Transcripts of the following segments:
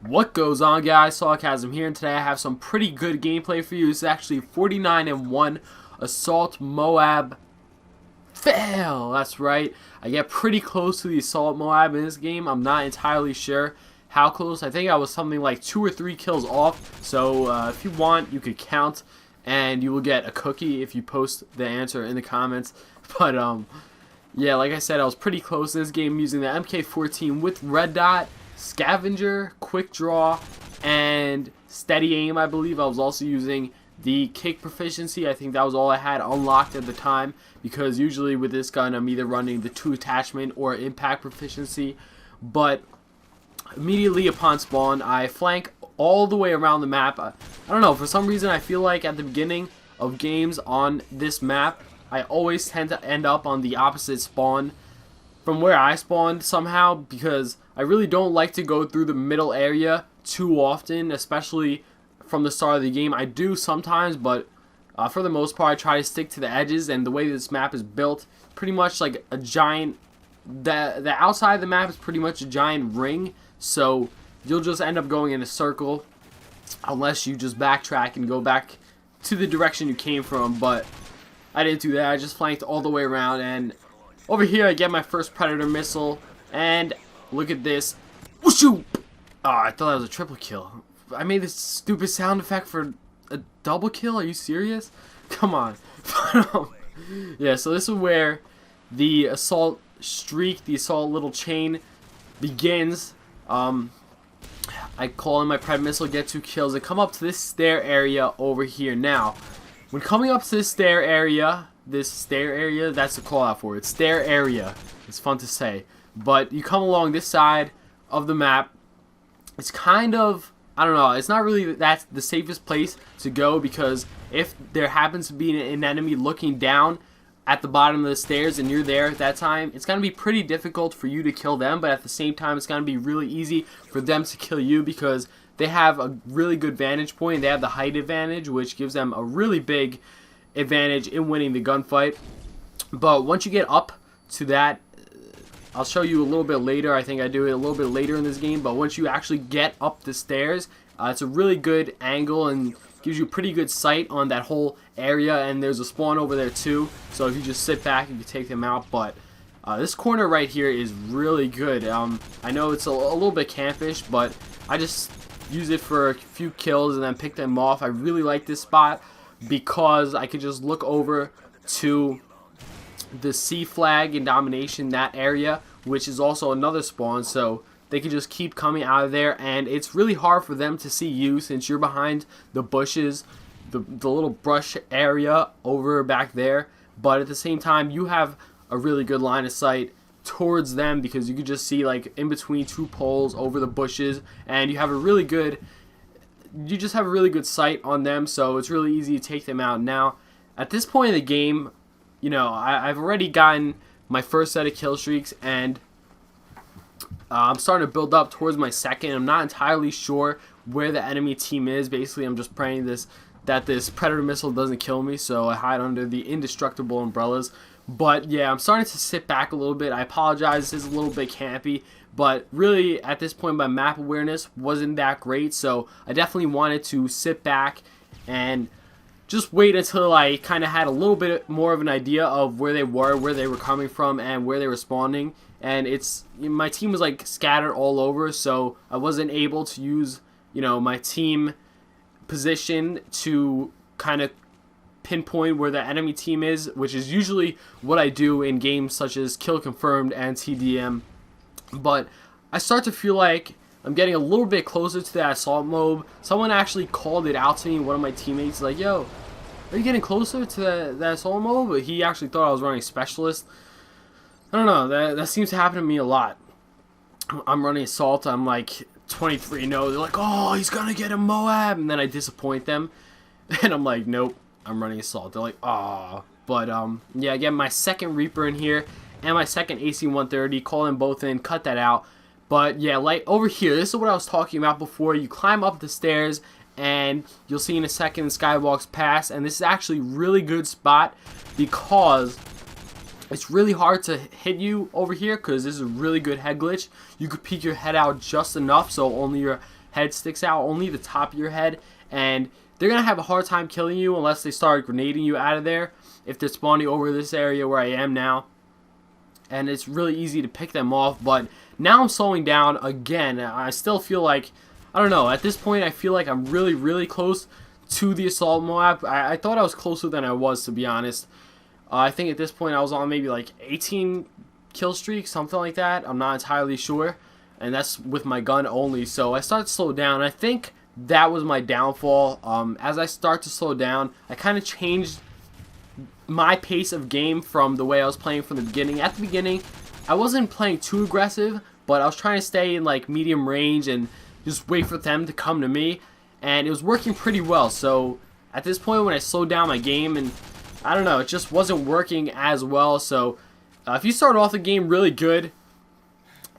What goes on, guys? Sawcasm here, and today I have some pretty good gameplay for you. It's actually 49-1 Assault MOAB fail. That's right. I get pretty close to the Assault MOAB in this game. I'm not entirely sure how close. I think I was something like 2 or 3 kills off. So if you want, you could count, and you will get a cookie if you post the answer in the comments. But yeah, like I said, I was pretty close in this game using the MK14 with red dot, scavenger, quick draw, and steady aim. I believe I was also using the kick proficiency. I think that was all I had unlocked at the time, because usually with this gun I'm either running the 2 attachment or impact proficiency. But immediately upon spawn, I flank all the way around the map. I don't know, for some reason I feel like at the beginning of games on this map I always tend to end up on the opposite spawn from where I spawned somehow, because I really don't like to go through the middle area too often, especially from the start of the game. I do sometimes, but for the most part I try to stick to the edges. And the way this map is built, pretty much like a giant, the outside of the map is pretty much a giant ring, so you'll just end up going in a circle unless you just backtrack and go back to the direction you came from. But I didn't do that. I just flanked all the way around, and over here I get my first Predator missile, and look at this. Whooshoop! Oh, I thought that was a triple kill. I made this stupid sound effect for a double kill? Are you serious? Come on. Yeah, so this is where the assault streak, the assault little chain begins. I call in my Pred missile, get 2 kills, and come up to this stair area over here. Now, when coming up to this stair area, that's the call out for it. Stair area. It's fun to say. But you come along this side of the map. It's kind of, I don't know, it's not really that's the safest place to go, because if there happens to be an enemy looking down at the bottom of the stairs and you're there at that time, it's going to be pretty difficult for you to kill them, but at the same time it's going to be really easy for them to kill you, because they have a really good vantage point. They have the height advantage, which gives them a really big advantage in winning the gunfight. But once you get up to that, I'll show you a little bit later. I think I do it a little bit later in this game, but once you actually get up the stairs, it's a really good angle and gives you pretty good sight on that whole area. And there's a spawn over there too, so if you just sit back you can take them out. But this corner right here is really good. I know it's a little bit campish, but I just use it for a few kills and then pick them off. I really like this spot because I could just look over to the C flag and domination, that area, which is also another spawn, so they can just keep coming out of there, and it's really hard for them to see you since you're behind the bushes, the little brush area over back there. But at the same time you have a really good line of sight towards them, because you can just see like in between 2 poles over the bushes, and you just have a really good sight on them, so it's really easy to take them out. Now at this point in the game, you know, I've already gotten my first set of kill streaks, and I'm starting to build up towards my second. I'm not entirely sure where the enemy team is. Basically I'm just praying that this Predator missile doesn't kill me, so I hide under the indestructible umbrellas. But yeah, I'm starting to sit back a little bit. I apologize, this is a little bit campy, but really at this point my map awareness wasn't that great, so I definitely wanted to sit back and just wait until I kind of had a little bit more of an idea of where they were coming from, and where they were spawning. And my team was like scattered all over, so I wasn't able to use, you know, my team position to kind of pinpoint where the enemy team is, which is usually what I do in games such as Kill Confirmed and TDM. But I start to feel like I'm getting a little bit closer to that assault MOAB. Someone actually called it out to me, one of my teammates, like, yo, are you getting closer to that assault MOAB? But he actually thought I was running specialist. I don't know, that seems to happen to me a lot. I'm running assault, I'm like 23-0, they're like, oh, he's gonna get a MOAB, and then I disappoint them, and I'm like, nope, I'm running assault. They're like, ah. But yeah, I get my second Reaper in here and my second AC-130, call them both in, cut that out. But yeah, like over here, this is what I was talking about before. You climb up the stairs, and you'll see in a second the skywalks pass, and this is actually a really good spot because it's really hard to hit you over here, because this is a really good head glitch. You could peek your head out just enough so only your head sticks out, only the top of your head, and they're going to have a hard time killing you unless they start grenading you out of there if they're spawning over this area where I am now. And it's really easy to pick them off, but now I'm slowing down again. I still feel like, I don't know, at this point I feel like I'm really, really close to the assault MOAB. I thought I was closer than I was, to be honest. I think at this point I was on maybe like 18 kill streak, something like that. I'm not entirely sure, and that's with my gun only. So I start to slow down. I think that was my downfall. As I start to slow down, I kind of changed my pace of game from the way I was playing from the beginning. At the beginning, I wasn't playing too aggressive, but I was trying to stay in like medium range and just wait for them to come to me, and it was working pretty well. So at this point, when I slowed down my game, and I don't know, it just wasn't working as well. So if you start off the game really good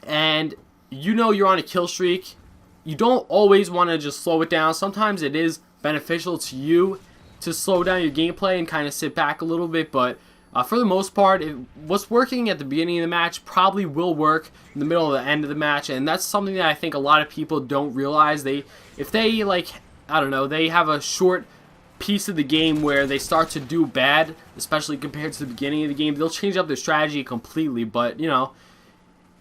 and you know you're on a kill streak, you don't always want to just slow it down. Sometimes it is beneficial to you to slow down your gameplay and kind of sit back a little bit, but for the most part, what's working at the beginning of the match probably will work in the middle of the end of the match, and that's something that I think a lot of people don't realize. If they like, I don't know, they have a short piece of the game where they start to do bad, especially compared to the beginning of the game, they'll change up their strategy completely. But you know,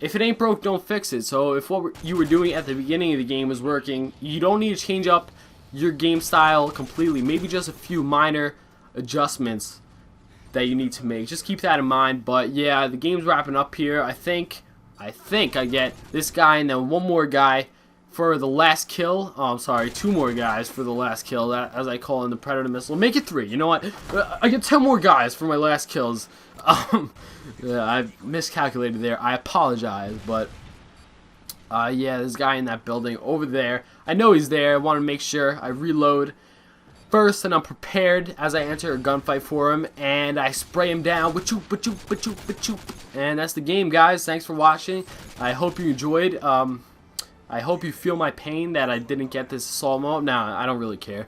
if it ain't broke, don't fix it. So if what you were doing at the beginning of the game was working, you don't need to change up your game style completely. Maybe just a few minor adjustments that you need to make. Just keep that in mind. But yeah, the game's wrapping up here. I think I get this guy and then one more guy for the last kill. Oh, I'm sorry, 2 more guys for the last kill, that, as I call in the Predator missile. Make it 3. You know what? I get 10 more guys for my last kills. Yeah, I miscalculated there. I apologize, but yeah, this guy in that building over there. I know he's there. I want to make sure I reload first, and I'm prepared as I enter a gunfight for him, and I spray him down. And that's the game, guys. Thanks for watching. I hope you enjoyed. I hope you feel my pain that I didn't get this assault mode. Nah, I don't really care.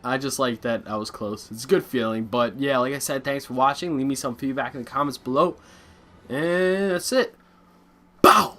I just like that I was close. It's a good feeling. But yeah, like I said, thanks for watching. Leave me some feedback in the comments below. And that's it. Bow!